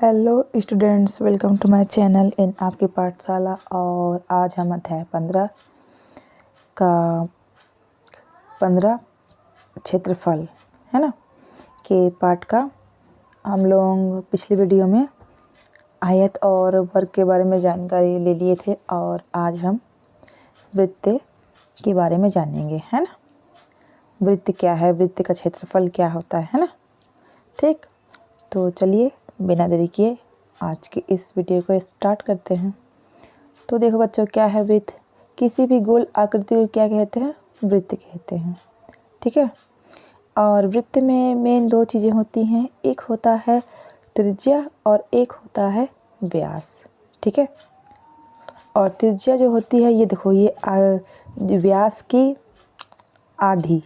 Hello students, welcome to my channel in Aapki Pathshala. और आज हम अध्याय 15 का 15 क्षेत्रफल है ना के पाठ का हम लोग पिछली वीडियो में आयत और वर्ग के बारे में जानकारी ले लिए थे और आज हम वृत्त के बारे में जानेंगे, है ना। वृत्त क्या है, वृत्त का क्षेत्रफल क्या होता है ना। ठीक, तो चलिए बिना देरी किए आज की इस वीडियो को स्टार्ट करते हैं। तो देखो बच्चों, क्या है वृत्त? किसी भी गोल आकृति को क्या कहते हैं? वृत्त कहते हैं। ठीक है। और वृत्त में मेन दो चीज़ें होती हैं, एक होता है त्रिज्या और एक होता है व्यास। ठीक है। और त्रिज्या जो होती है, ये देखो, ये व्यास की आधी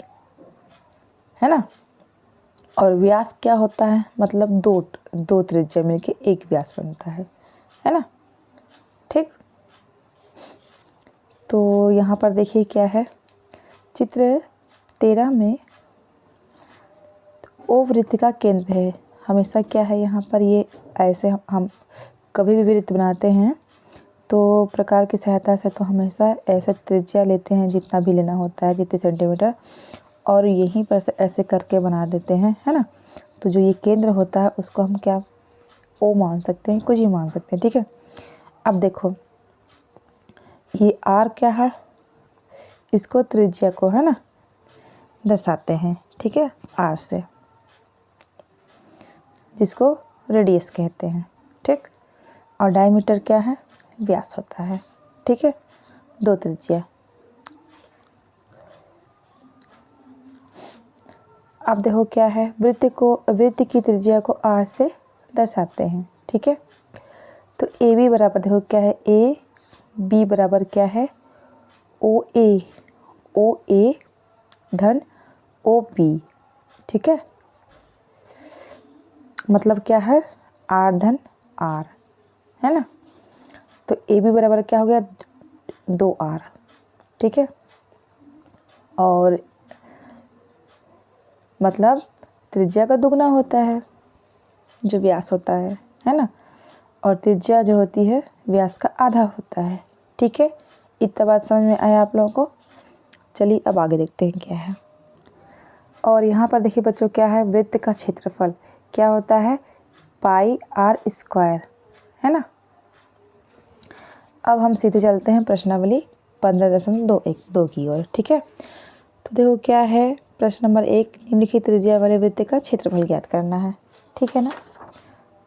है ना। और व्यास क्या होता है? मतलब दो त्रिज्या मिलके एक व्यास बनता है ना। ठीक, तो यहाँ पर देखिए क्या है, चित्र 13 में ओ वृत्त का केंद्र है। हमेशा क्या है यहाँ पर, ये ऐसे हम कभी भी वृत्त बनाते हैं तो प्रकार की सहायता से तो हमेशा ऐसे त्रिज्या लेते हैं, जितना भी लेना होता है, जितने सेंटीमीटर, और यहीं पर से ऐसे करके बना देते हैं, है ना। तो जो ये केंद्र होता है उसको हम क्या ओ मान सकते हैं, कुछ ही मान सकते हैं। ठीक है। अब देखो, ये आर क्या है, इसको त्रिज्या को है ना दर्शाते हैं। ठीक है, आर से, जिसको रेडियस कहते हैं। ठीक, और डायमीटर क्या है? व्यास होता है। ठीक है, दो त्रिज्या। अब देखो क्या है, वृत्त की त्रिज्या को आर से दर्शाते हैं। ठीक है, तो ए बी बराबर देखो क्या है, ए बी बराबर क्या है, ओ ए धन ओ बी। ठीक है, मतलब क्या है, आर धन आर, है ना। तो ए बी बराबर क्या हो गया, 2R। ठीक है, और मतलब त्रिज्या का दुगना होता है जो व्यास होता है ना। और त्रिज्या जो होती है व्यास का आधा होता है। ठीक है, इतना बात समझ में आया आप लोगों को। चलिए अब आगे देखते हैं क्या है। और यहाँ पर देखिए बच्चों, क्या है, वृत्त का क्षेत्रफल क्या होता है, पाई आर स्क्वायर, है ना। अब हम सीधे चलते हैं प्रश्नावली 15.212 की ओर। ठीक है, तो देखो क्या है, प्रश्न नंबर 1, निम्नलिखित त्रिज्या वाले वृत्त का क्षेत्रफल ज्ञात करना है। ठीक है ना।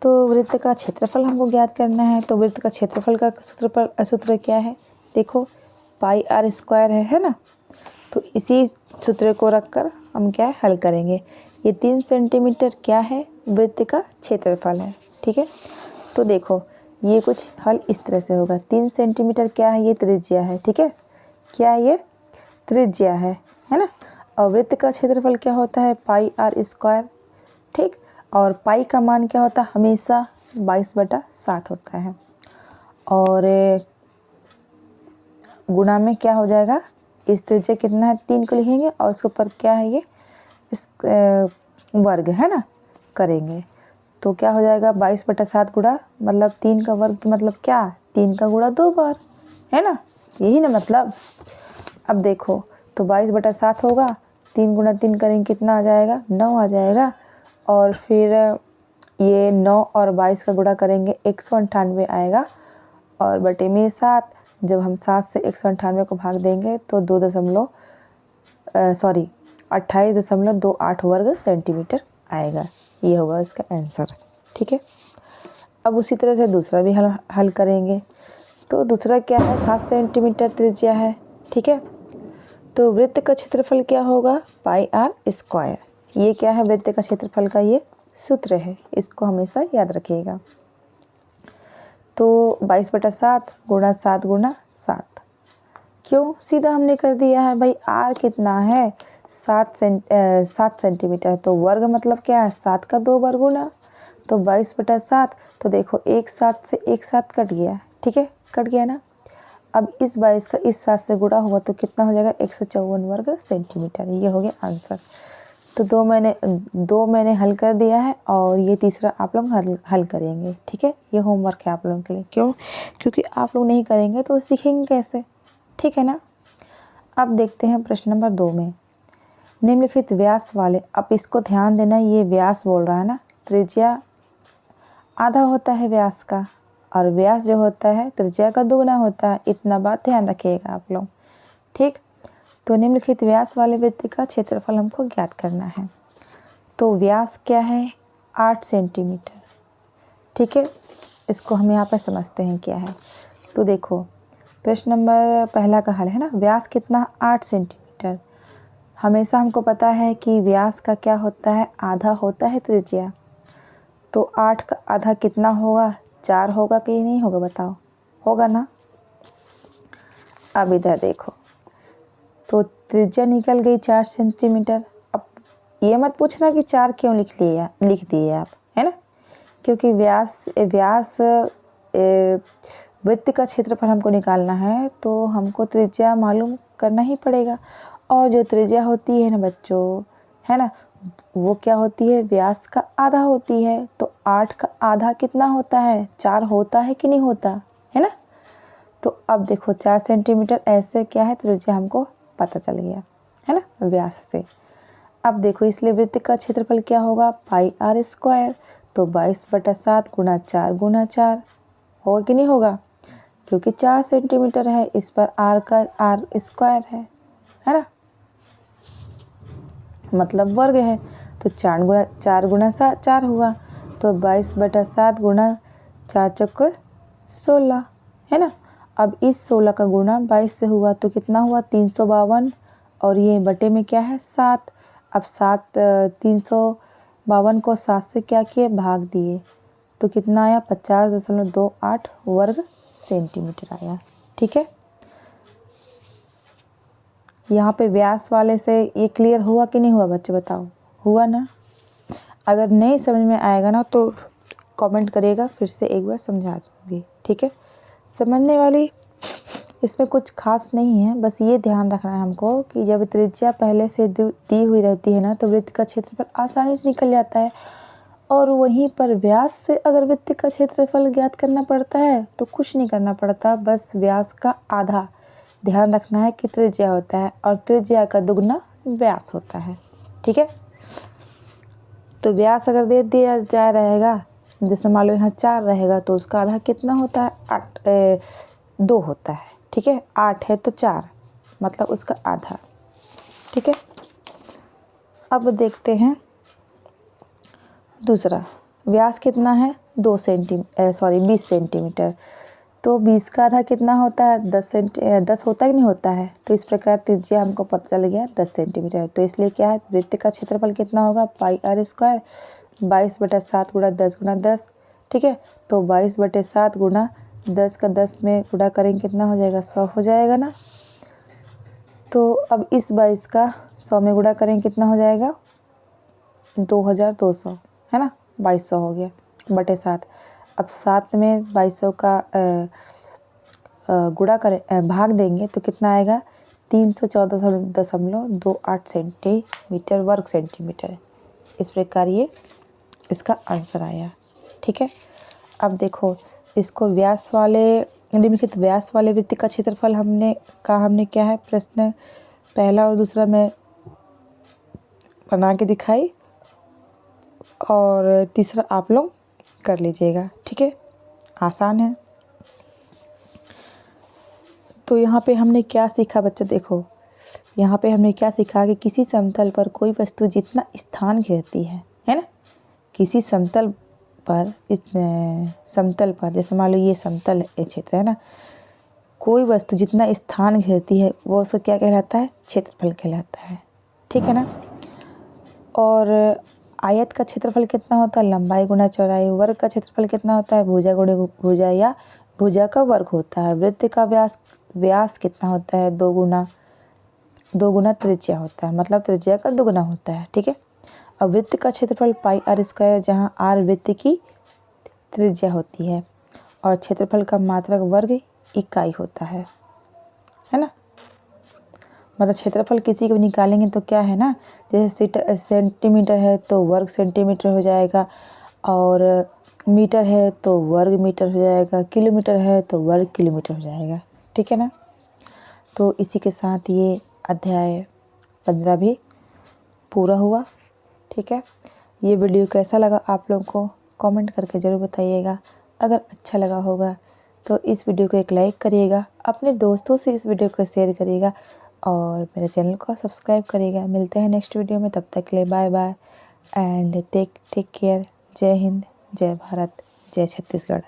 तो वृत्त का क्षेत्रफल हमको ज्ञात करना है, तो वृत्त का क्षेत्रफल का सूत्र क्या है, देखो पाई आर स्क्वायर है ना। तो इसी सूत्र को रखकर हम क्या है, हल करेंगे। ये 3 सेंटीमीटर क्या है, वृत्त का क्षेत्रफल है। ठीक है, तो देखो ये कुछ हल इस तरह से होगा। 3 सेंटीमीटर क्या है, ये त्रिज्या है। ठीक है, क्या है, ये त्रिज्या है ना। और वृत्त का क्षेत्रफल क्या होता है, पाई आर स्क्वायर। ठीक, और पाई का मान क्या होता है, हमेशा 22/7 होता है। और गुणा में क्या हो जाएगा, इस त्रिज्या कितना है, 3 को लिखेंगे और उसके ऊपर क्या है, ये इस वर्ग है ना, करेंगे तो क्या हो जाएगा, 22/7 गुणा मतलब 3 का वर्ग, मतलब क्या, 3 का गुणा 2 बार, है ना, यही ना मतलब। अब देखो, तो 22/7 होगा, 3 गुणा 3 करेंगे, कितना आ जाएगा, 9 आ जाएगा। और फिर ये 9 और 22 का गुणा करेंगे, 198 आएगा। और बटे में 7, जब हम 7 से 198 को भाग देंगे तो 28.28 वर्ग सेंटीमीटर आएगा। ये होगा इसका आंसर। ठीक है, अब उसी तरह से दूसरा भी हल करेंगे। तो दूसरा क्या है, 7 सेंटीमीटर त्रिज्या है। ठीक है, तो वृत्त का क्षेत्रफल क्या होगा, पाई आर स्क्वायर। ये क्या है, वृत्त का क्षेत्रफल का ये सूत्र है, इसको हमेशा याद रखिएगा। तो 22/7 गुणा 7 गुणा 7, क्यों सीधा हमने कर दिया है भाई, आर कितना है, 7 सेंटीमीटर, तो वर्ग मतलब क्या है, 7 का 2 बार गुणा, तो 22/7। तो देखो एक 7 से एक 7 कट गया। ठीक है, कट गया ना। अब इस 22 का इस 7 से गुणा हुआ तो कितना हो जाएगा, 154 वर्ग सेंटीमीटर। ये हो गया आंसर। तो दो मैंने हल कर दिया है और ये तीसरा आप लोग हल करेंगे। ठीक है, ये होमवर्क है आप लोगों के लिए। क्यों? क्योंकि आप लोग नहीं करेंगे तो सीखेंगे कैसे? ठीक है ना। अब देखते हैं प्रश्न नंबर 2 में, निम्नलिखित व्यास वाले, अब इसको ध्यान देना, ये व्यास बोल रहा है ना, त्रिज्या आधा होता है व्यास का और व्यास जो होता है त्रिज्या का दुगना होता है। इतना बात ध्यान रखिएगा आप लोग। ठीक, तो निम्नलिखित व्यास वाले वृत्त का क्षेत्रफल हमको ज्ञात करना है। तो व्यास क्या है? 8 सेंटीमीटर। ठीक है, इसको हम यहाँ पर समझते हैं क्या है। तो देखो, प्रश्न नंबर पहला का हल है ना, व्यास कितना? 8 सेंटीमीटर। हमेशा हमको पता है कि व्यास का क्या होता है? आधा होता है त्रिज्या। तो 8 का आधा कितना होगा? 4 होगा कि नहीं होगा? बताओ, होगा ना। अब इधर देखो, तो त्रिज्या निकल गई 4 सेंटीमीटर। अब ये मत पूछना कि 4 क्यों लिख दिए आप, है ना, क्योंकि व्यास वृत्त का क्षेत्रफल हमको निकालना है तो हमको त्रिज्या मालूम करना ही पड़ेगा। और जो त्रिज्या होती है ना बच्चों, है ना, वो क्या होती है? व्यास का आधा होती है। तो 8 का आधा कितना होता है? 4 होता है कि नहीं होता, है ना। तो अब देखो 4 सेंटीमीटर ऐसे क्या है? त्रिज्या हमको पता चल गया, है ना, व्यास से। अब देखो, इसलिए वृत्त का क्षेत्रफल क्या होगा? पाई आर स्क्वायर। तो 22/7 गुणा 4 गुणा 4 होगा कि नहीं होगा? क्योंकि 4 सेंटीमीटर है, इस पर आर स्क्वायर है ना, मतलब वर्ग है। तो 4 गुणा 4 हुआ, तो 22/7 गुणा 4 चौके 16, है ना। अब इस 16 का गुणा 22 से हुआ तो कितना हुआ? 352। और ये बटे में क्या है? 7। अब 352 को 7 से क्या किए? भाग दिए, तो कितना आया? 50.28 वर्ग सेंटीमीटर आया। ठीक है, यहाँ पे व्यास वाले से ये क्लियर हुआ कि नहीं हुआ बच्चे? बताओ, हुआ ना। अगर नहीं समझ में आएगा ना तो कमेंट करिएगा, फिर से एक बार समझा दूँगी। ठीक है, समझने वाली इसमें कुछ खास नहीं है, बस ये ध्यान रखना है हमको कि जब त्रिज्या पहले से दी हुई रहती है ना तो वृत्त का क्षेत्रफल आसानी से निकल जाता है। और वहीं पर व्यास से अगर वृत्त का क्षेत्रफल ज्ञात करना पड़ता है तो कुछ नहीं करना पड़ता, बस व्यास का आधा ध्यान रखना है कि त्रिज्या होता है और त्रिज्या का दुगना व्यास होता है। ठीक है, तो व्यास अगर दे दिया जा रहेगा, जैसे मान लो यहाँ 4 रहेगा तो उसका आधा कितना होता है? 2 होता है। ठीक है, 8 है तो 4, मतलब उसका आधा। ठीक है, अब देखते हैं दूसरा, व्यास कितना है? 20 सेंटीमीटर। तो 20 का आधा कितना होता है? 10 होता है कि नहीं होता है। तो इस प्रकार त्रिज्या हमको पता चल गया 10 सेंटीमीटर। तो इसलिए क्या है? वृत्त का क्षेत्रफल कितना होगा? पाई आर स्क्वायर 22/7 गुणा 10 गुणा 10। ठीक है, तो 22/7 गुणा 10 का 10 में गुणा करेंगे कितना हो जाएगा? 100 हो जाएगा ना। तो अब इस 22 का 100 में गुणा करेंगे कितना हो जाएगा? 2200, है ना, 2200 हो गया बटे 7। अब 7 में 2200 का गुणा करें, भाग देंगे तो कितना आएगा? 314.28 सेंटीमीटर वर्ग सेंटीमीटर। इस प्रकार ये इसका आंसर आया। ठीक है, अब देखो, इसको व्यास वाले निम्नलिखित व्यास वाले वृत्त का क्षेत्रफल हमने क्या है? प्रश्न पहला और दूसरा मैं बना के दिखाई और तीसरा आप लोग कर लीजिएगा। ठीक है, आसान है। तो यहाँ पे हमने क्या सीखा बच्चे? देखो, यहाँ पे हमने क्या सीखा कि किसी समतल पर कोई वस्तु जितना स्थान घेरती है ना, किसी समतल पर जैसे मान लो ये समतल क्षेत्र है ना, कोई वस्तु जितना स्थान घेरती है वो उसका क्या कहलाता है? क्षेत्रफल कहलाता है। ठीक है ना। और आयत का क्षेत्रफल कितना होता है? लंबाई गुना चौड़ाई। वर्ग का क्षेत्रफल कितना होता है? भुजा गुणे भुजा या भुजा का वर्ग होता है। वृत्त का व्यास कितना होता है? 2 गुना त्रिज्या होता है, मतलब त्रिज्या का दुगना होता है। ठीक है, अब वृत्त का क्षेत्रफल पाई आर स्क्वायर, जहाँ आर वृत्त की त्रिज्या होती है और क्षेत्रफल का मात्रक वर्ग इकाई होता है ना। मतलब क्षेत्रफल किसी को भी निकालेंगे तो क्या है ना, जैसे सेंटीमीटर है तो वर्ग सेंटीमीटर हो जाएगा, और मीटर है तो वर्ग मीटर हो जाएगा, किलोमीटर है तो वर्ग किलोमीटर हो जाएगा। ठीक है ना। तो इसी के साथ ये अध्याय 15 भी पूरा हुआ। ठीक है। ये वीडियो कैसा लगा आप लोगों को कमेंट करके ज़रूर बताइएगा। अगर अच्छा लगा होगा तो इस वीडियो को एक लाइक करिएगा, अपने दोस्तों से इस वीडियो को शेयर करिएगा और मेरे चैनल को सब्सक्राइब करिएगा। मिलते हैं नेक्स्ट वीडियो में, तब तक के लिए bye bye and take care. जय हिंद, जय भारत, जय छत्तीसगढ़।